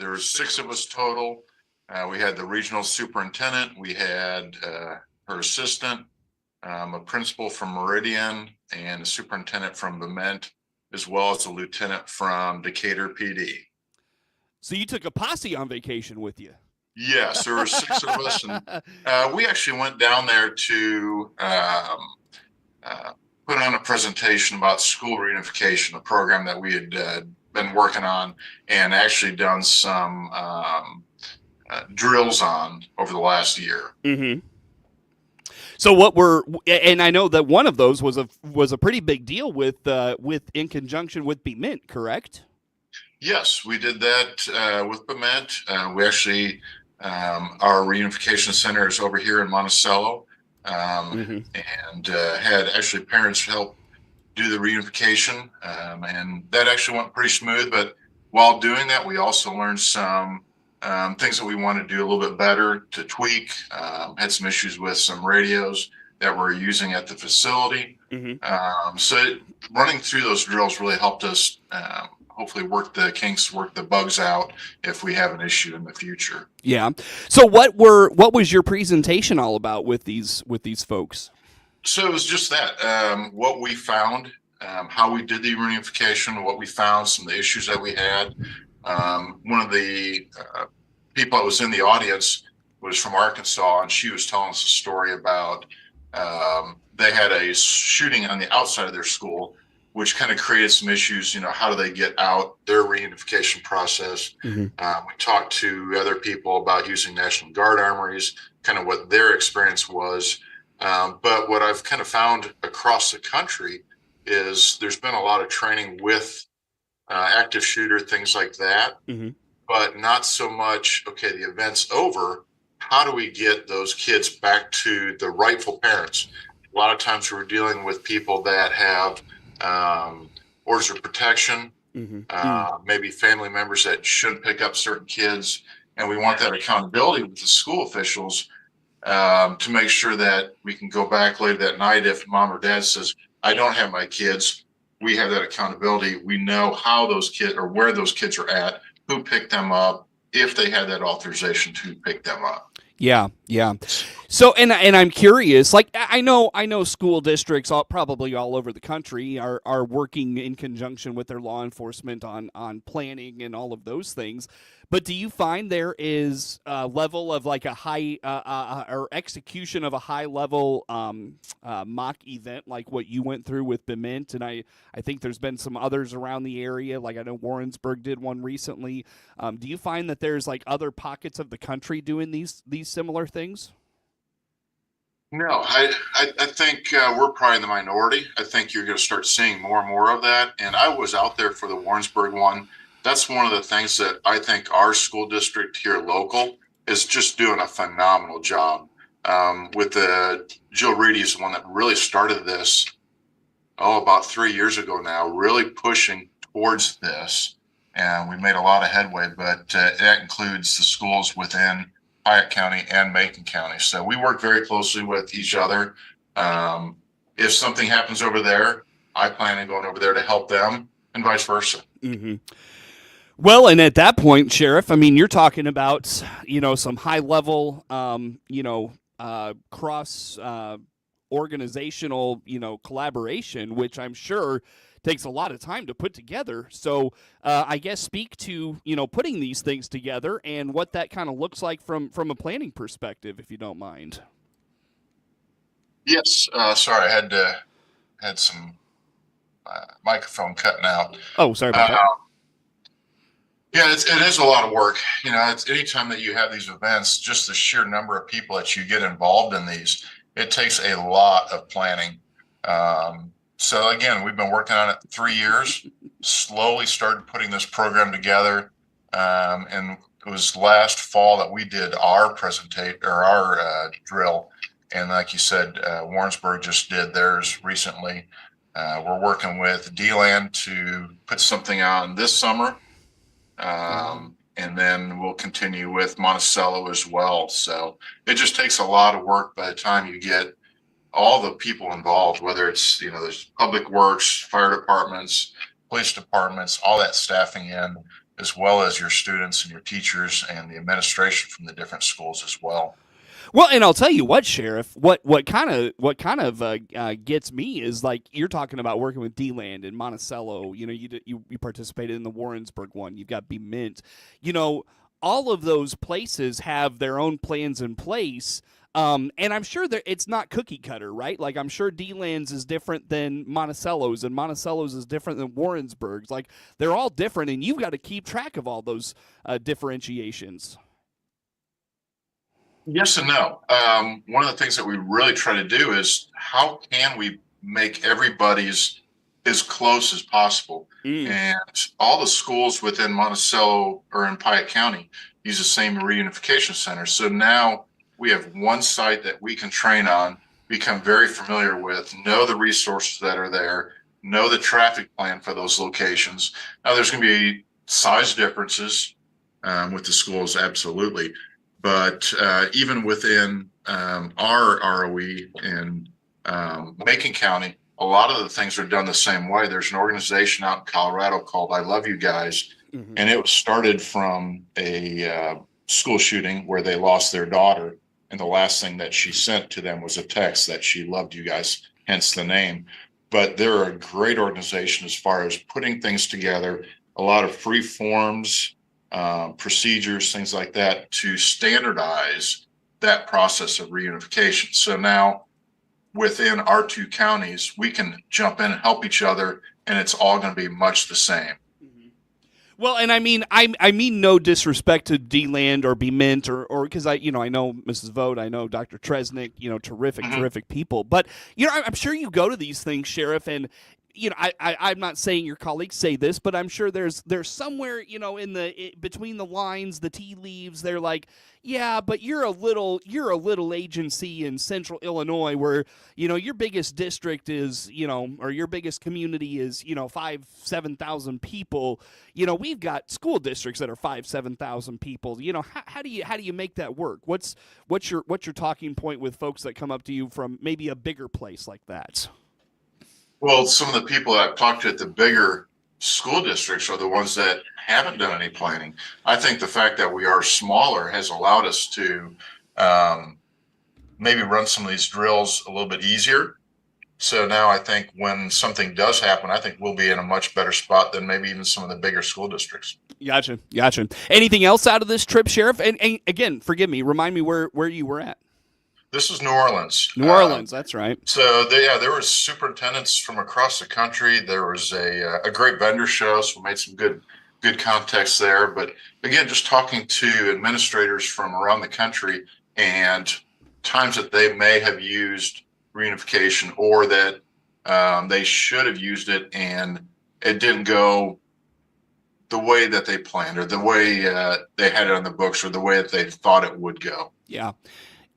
there was 6 of us total. We had the regional superintendent, we had her assistant, a principal from Meridian, and a superintendent from Bement, as well as a lieutenant from Decatur PD. So you took a posse on vacation with you? Yes, there were 6 of us, and we actually went down there to put on a presentation about school reunification, a program that we had been working on and actually done some drills on over the last year. Mm-hmm. So and I know that one of those was a pretty big deal with in conjunction with Bement, correct? Yes, we did that with Bement. We actually, our reunification center is over here in Monticello, and had actually parents help do the reunification, and that actually went pretty smooth. But while doing that, we also learned some things that we want to do a little bit better to tweak. Had some issues with some radios that we're using at the facility. So running through those drills really helped us hopefully work the kinks, work the bugs out if we have an issue in the future. Yeah. So what was your presentation all about with these folks? So it was just that, what we found, how we did the reunification, what we found, some of the issues that we had. One of the people that was in the audience was from Arkansas, and she was telling us a story about they had a shooting on the outside of their school, which kind of created some issues. How do they get out their reunification process? We talked to other people about using National Guard armories, kind of what their experience was. But what I've kind of found across the country is there's been a lot of training with active shooter, things like that, but not so much, okay, the event's over. How do we get those kids back to the rightful parents? A lot of times we're dealing with people that have orders of protection, maybe family members that shouldn't pick up certain kids. And we want that accountability with the school officials to make sure that we can go back later that night if mom or dad says, I don't have my kids. We have that accountability. We know how those kids or where those kids are at, who picked them up, if they had that authorization to pick them up. Yeah. So, and I'm curious, like, I know school districts probably all over the country are working in conjunction with their law enforcement on planning and all of those things. But do you find there is a level of like a high or execution of a high level mock event like what you went through with Bement? And I think there's been some others around the area. Like I know Warrensburg did one recently. Do you find that there's like other pockets of the country doing these similar things? No, I think we're probably in the minority. I think you're going to start seeing more and more of that. And I was out there for the Warrensburg one. That's one of the things that I think our school district here local is just doing a phenomenal job. With Jill Reedy is the one that really started this, about 3 years ago now, really pushing towards this. And we made a lot of headway, but that includes the schools within Piatt County and Macon County. So we work very closely with each other. If something happens over there, I plan on going over there to help them and vice versa. Well, and at that point, Sheriff, I mean, you're talking about, some high level, cross organizational, collaboration, which I'm sure takes a lot of time to put together. So I guess speak to, putting these things together and what that kind of looks like from a planning perspective, if you don't mind. Yes. Sorry, I had some microphone cutting out. Oh, sorry about that. Yeah, it is a lot of work. It's anytime that you have these events, just the sheer number of people that you get involved in these, it takes a lot of planning. So again, we've been working on it 3 years, slowly started putting this program together. And it was last fall that we did our drill. And like you said, Warrensburg just did theirs recently. We're working with D-Land to put something on this summer. And then we'll continue with Monticello as well. So it just takes a lot of work by the time you get all the people involved, whether it's, there's public works, fire departments, police departments, all that staffing in. as well as your students and your teachers and the administration from the different schools as well. Well, and I'll tell you what, Sheriff. What kind of gets me is like you're talking about working with D-Land and Monticello. You know, you participated in the Warrensburg one. You've got B-Mint. You know, all of those places have their own plans in place. And I'm sure that it's not cookie cutter, right? Like I'm sure D-Land's is different than Monticello's, and Monticello's is different than Warrensburg's. Like they're all different, and you've got to keep track of all those differentiations. Yes and no. One of the things that we really try to do is how can we make everybody's as close as possible? And all the schools within Monticello or in Piatt County use the same reunification center. So now we have one site that we can train on, become very familiar with, know the resources that are there, know the traffic plan for those locations. Now there's going to be size differences with the schools, absolutely. But even within our ROE in Macon County, a lot of the things are done the same way. There's an organization out in Colorado called I Love You Guys, and it was started from a school shooting where they lost their daughter, and the last thing that she sent to them was a text that she loved you guys, hence the name. But they're a great organization as far as putting things together, a lot of free forms, procedures, things like that to standardize that process of reunification. So now within our two counties, we can jump in and help each other, and it's all going to be much the same. Well, and I mean no disrespect to D-Land or B-Mint or because I know Mrs. Vogt, I know Dr. Tresnick, terrific people. But I'm sure you go to these things, Sheriff, and I'm not saying your colleagues say this, but I'm sure there's somewhere in between the lines, the tea leaves, they're like, yeah, but you're a little agency in Central Illinois where your biggest district is or your biggest community is 5,000-7,000 people. We've got school districts that are 5,000-7,000 people. How do you make that work? What's your talking point with folks that come up to you from maybe a bigger place like that? Well, some of the people that I've talked to at the bigger school districts are the ones that haven't done any planning. I think the fact that we are smaller has allowed us to maybe run some of these drills a little bit easier. So now I think when something does happen, I think we'll be in a much better spot than maybe even some of the bigger school districts. Gotcha. Anything else out of this trip, Sheriff? And again, forgive me, remind me where you were at. This is New Orleans. New Orleans, that's right. So there were superintendents from across the country. There was a great vendor show, so we made some good contacts there. But again, just talking to administrators from around the country and times that they may have used reunification or that they should have used it and it didn't go the way that they planned or the way they had it on the books or the way that they thought it would go. Yeah.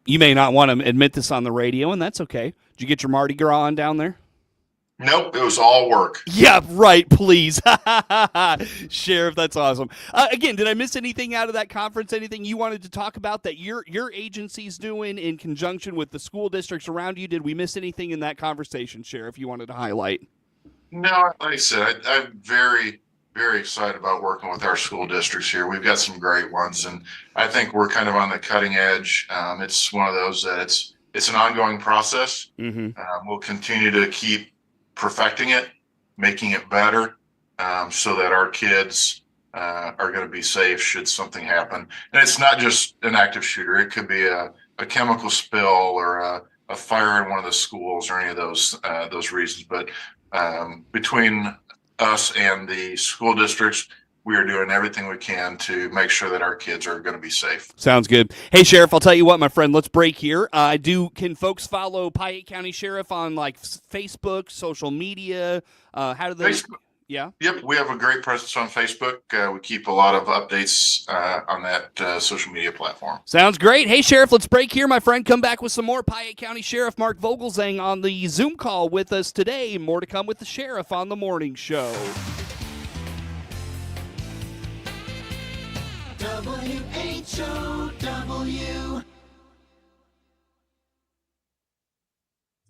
You may not want to admit this on the radio, and that's okay. Did you get your Mardi Gras on down there? Nope, it was all work. Yeah, right, please. Sheriff, that's awesome. Again, did I miss anything out of that conference? Anything you wanted to talk about that your agency's doing in conjunction with the school districts around you? Did we miss anything in that conversation, Sheriff, you wanted to highlight? No, like I said, I'm very, very excited about working with our school districts here. We've got some great ones, and I think we're kind of on the cutting edge. It's one of those that it's an ongoing process. We'll continue to keep perfecting it, making it better, so that our kids are going to be safe should something happen. And it's not just an active shooter. It could be a chemical spill or a fire in one of the schools or any of those reasons. But between us and the school districts, we are doing everything we can to make sure that our kids are going to be safe. Sounds good. Hey, Sheriff, I'll tell you what, my friend, let's break here. Can folks follow Piatt County Sheriff on like Facebook, social media? How do they? Facebook. Yeah. Yep. We have a great presence on Facebook. We keep a lot of updates on that social media platform. Sounds great. Hey, Sheriff, let's break here, my friend. Come back with some more. Piatt County Sheriff Mark Vogelzang on the Zoom call with us today. More to come with the Sheriff on the morning show. WHOW.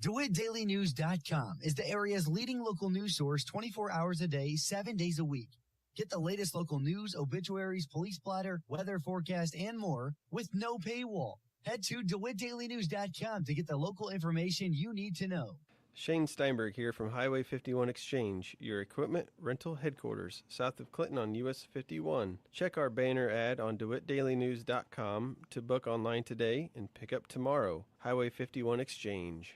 DeWittDailyNews.com is the area's leading local news source 24 hours a day, 7 days a week. Get the latest local news, obituaries, police splatter, weather forecast, and more with no paywall. Head to DeWittDailyNews.com to get the local information you need to know. Shane Steinberg here from Highway 51 Exchange, your equipment rental headquarters, south of Clinton on US 51. Check our banner ad on DeWittDailyNews.com to book online today and pick up tomorrow. Highway 51 Exchange.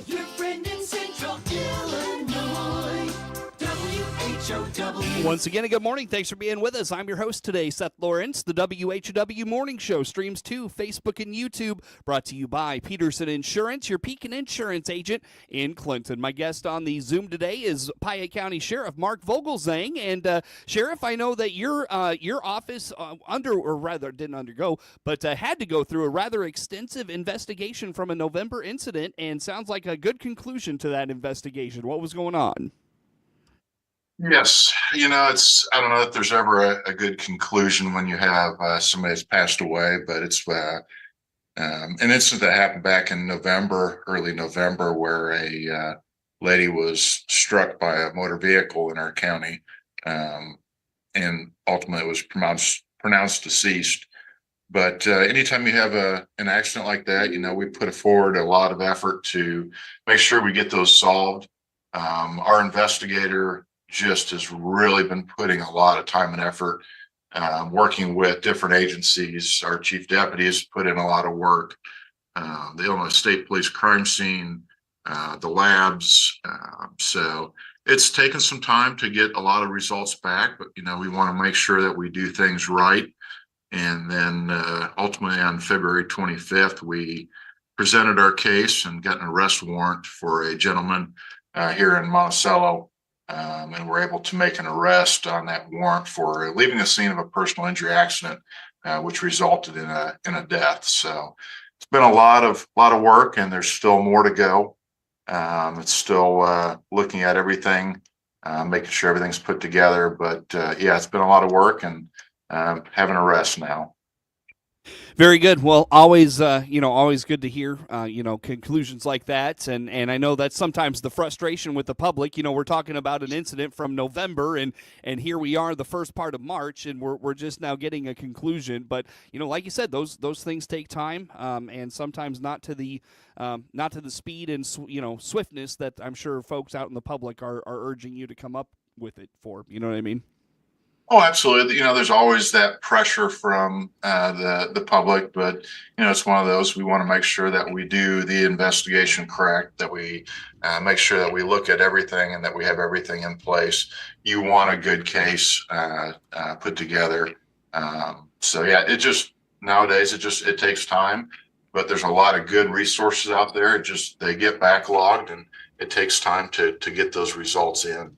Your friend in Central Illinois, WHOW. Once again, a good morning. Thanks for being with us. I'm your host today, Seth Lawrence. The WHOW Morning Show streams to Facebook and YouTube, brought to you by Peterson Insurance, your Pekin Insurance agent in Clinton. My guest on the Zoom today is Piatt County Sheriff Mark Vogelzang. And Sheriff, I know that your office had to go through a rather extensive investigation from a November incident, and sounds like a good conclusion to that investigation. What was going on? Yes, I don't know if there's ever a good conclusion when you have somebody that's passed away, but it's an incident that happened back in early November, where a lady was struck by a motor vehicle in our county, and ultimately was pronounced deceased. But anytime you have an accident like that, we put forward a lot of effort to make sure we get those solved. Our investigator just has really been putting a lot of time and effort, working with different agencies. Our chief deputy has put in a lot of work. The Illinois State Police crime scene, the labs. So it's taken some time to get a lot of results back, but we want to make sure that we do things right. And then ultimately on February 25th, we presented our case and got an arrest warrant for a gentleman here in Monticello. And we're able to make an arrest on that warrant for leaving the scene of a personal injury accident, which resulted in a death. So it's been a lot of work, and there's still more to go. It's still looking at everything, making sure everything's put together. But yeah, it's been a lot of work, and having a rest now. Very good. Well, always good to hear, conclusions like that. And I know that's sometimes the frustration with the public. We're talking about an incident from November, and here we are, the first part of March, and we're just now getting a conclusion. But, like you said, those things take time, and sometimes not to the speed and, swiftness that I'm sure folks out in the public are urging you to come up with it for. You know what I mean? Oh, absolutely. There's always that pressure from the public, but it's one of those. We want to make sure that we do the investigation correct, that we make sure that we look at everything and that we have everything in place. You want a good case put together. So yeah, nowadays it takes time, but there's a lot of good resources out there. They get backlogged, and it takes time to get those results in.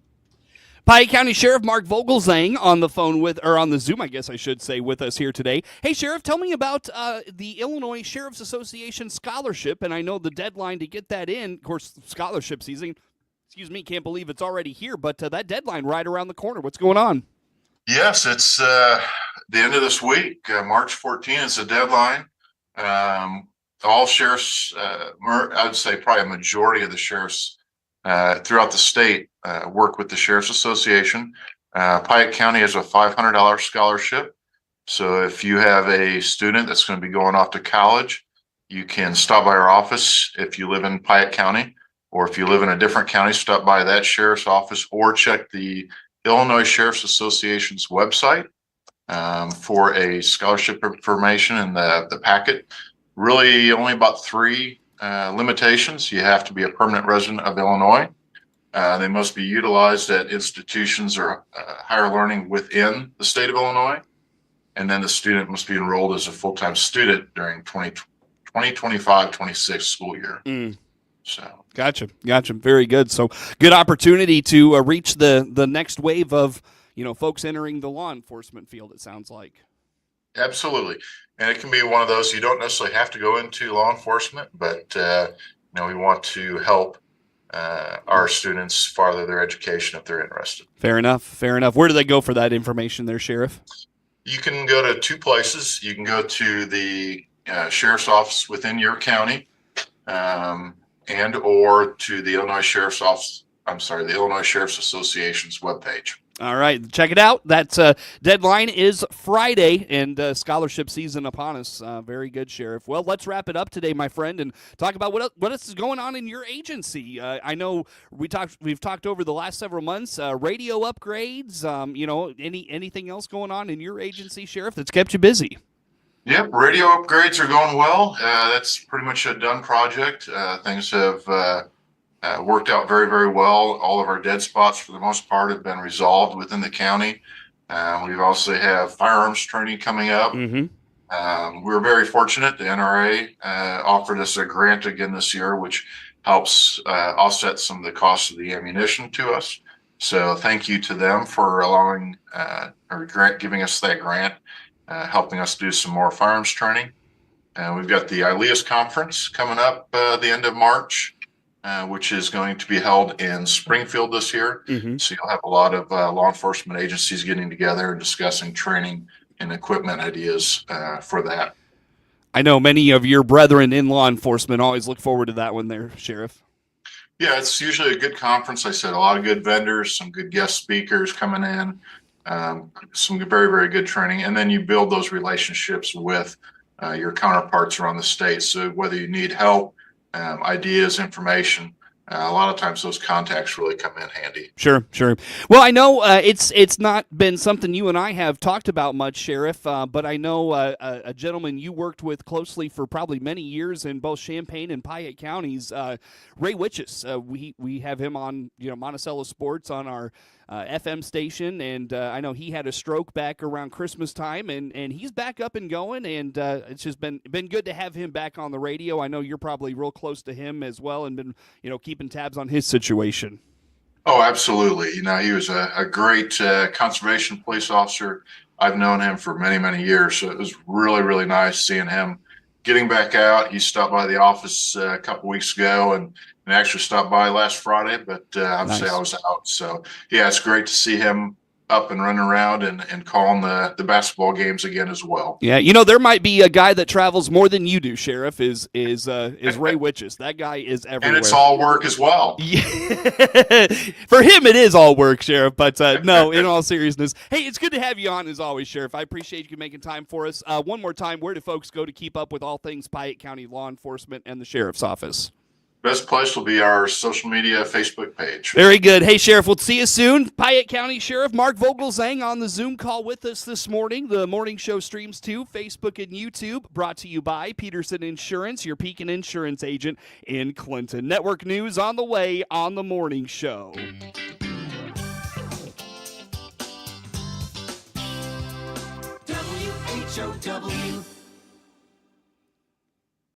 Piatt County Sheriff Mark Vogelzang on the Zoom, I guess I should say, with us here today. Hey, Sheriff, tell me about the Illinois Sheriff's Association scholarship, and I know the deadline to get that in. Of course, scholarship season, can't believe it's already here, but that deadline right around the corner. What's going on? Yes, it's the end of this week. March 14th is the deadline. All sheriffs, I would say probably a majority of the sheriffs throughout the state work with the Sheriff's Association. Piatt County has a $500 scholarship. So if you have a student that's going to be going off to college, you can stop by our office if you live in Piatt County, or if you live in a different county, stop by that sheriff's office, or check the Illinois Sheriff's Association's website for a scholarship information in the packet. Really only about 3 limitations. You have to be a permanent resident of Illinois. They must be utilized at institutions or higher learning within the state of Illinois. And then the student must be enrolled as a full-time student during 2025-26 school year. So Gotcha. Very good. So good opportunity to reach the next wave of, folks entering the law enforcement field, it sounds like. Absolutely. And it can be one of those, you don't necessarily have to go into law enforcement, but we want to help our students farther their education if they're interested. Fair enough. Where do they go for that information there, Sheriff? You can go to 2 places. You can go to the sheriff's office within your county, and and or to the Illinois Sheriff's Office. The Illinois Sheriff's Association's webpage. All right, check it out. That deadline is Friday, and scholarship season upon us. Very good, Sheriff. Well, let's wrap it up today, my friend, and talk about what else is going on in your agency. I know we've talked over the last several months, radio upgrades. Anything else going on in your agency, Sheriff, that's kept you busy? Yep, radio upgrades are going well. That's pretty much a done project. Things have worked out very, very well. All of our dead spots, for the most part, have been resolved within the county. We've also have firearms training coming up. Mm-hmm. We were very fortunate. The NRA offered us a grant again this year, which helps offset some of the costs of the ammunition to us. So thank you to them for allowing giving us that grant, helping us do some more firearms training. We've got the ILEAS conference coming up the end of March. Which is going to be held in Springfield this year. Mm-hmm. So you'll have a lot of law enforcement agencies getting together and discussing training and equipment ideas for that. I know many of your brethren in law enforcement always look forward to that one there, Sheriff. Yeah, it's usually a good conference. I said a lot of good vendors, some good guest speakers coming in, some very, very good training. And then you build those relationships with your counterparts around the state. So whether you need help, ideas, information, a lot of times those contacts really come in handy. Sure. Well, I know it's not been something you and I have talked about much, Sheriff, but I know a gentleman you worked with closely for probably many years in both Champaign and Piatt counties, Ray Witches. We have him on Monticello Sports on our FM station, and I know he had a stroke back around Christmas time, and he's back up and going, and it's just been good to have him back on the radio. I know you're probably real close to him as well, and been keeping tabs on his situation. Oh, absolutely. He was a great conservation police officer. I've known him for many, many years, so it was really, really nice seeing him getting back out. He stopped by the office a couple weeks ago and actually stopped by last Friday, but obviously Nice. I was out. So yeah, it's great to see him up and running around and calling the basketball games again as well. Yeah, there might be a guy that travels more than you do, Sheriff, is Ray Witches. That guy is everywhere. And it's all work as well. Yeah. For him, it is all work, Sheriff, but no, in all seriousness. Hey, it's good to have you on as always, Sheriff. I appreciate you making time for us. One more time, where do folks go to keep up with all things Piatt County law enforcement and the Sheriff's Office? Best place will be our social media Facebook page. Very good. Hey, Sheriff, we'll see you soon. Piatt County Sheriff Mark Vogelzang on the Zoom call with us this morning. The morning show streams to Facebook and YouTube, brought to you by Peterson Insurance, your Pekin Insurance agent in Clinton. Network news on the way on the morning show. WHOW.